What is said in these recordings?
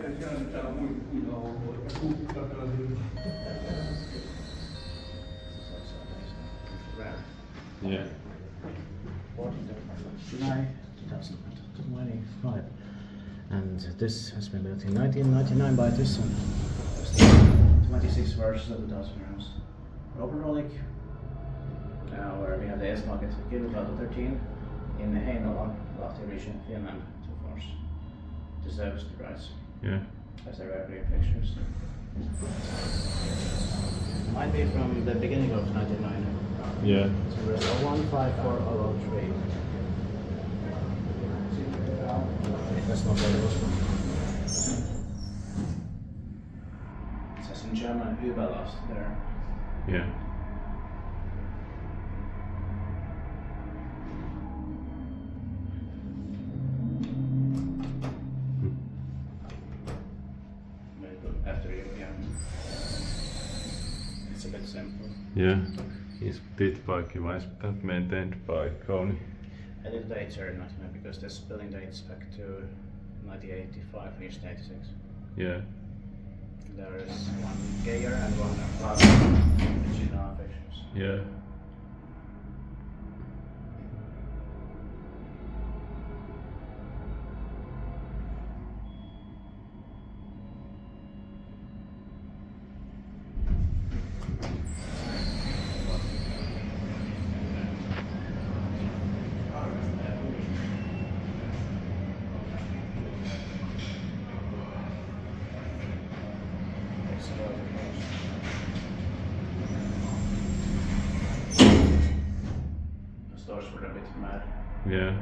Yeah. July 2025. And this has been built in 1999 by Thyssen. 26 versions of 2000 grams. Overall, where we have the S market Kirkkokatu 13 in Heinola, Lahti region, Finland, so far. Deserves the price. Yeah. As there are green fixtures. Might be from the beginning of 99. Yeah. So there's a 15403. That's not very useful. It says in German Überlast there. Yeah. After you, yeah. It's a bit simple. Yeah. Is this bike not maintained by Kony? I did the dates are not because this building dates back to 1985 and 86. Yeah. There is one gear and one plus original fixtures. Yeah. The stores were a bit mad. Yeah.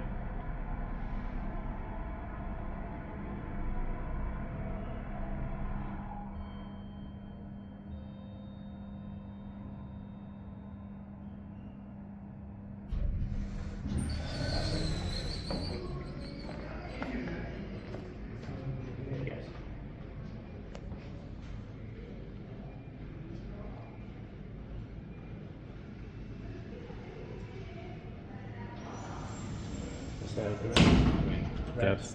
Yes. Is that correct? That's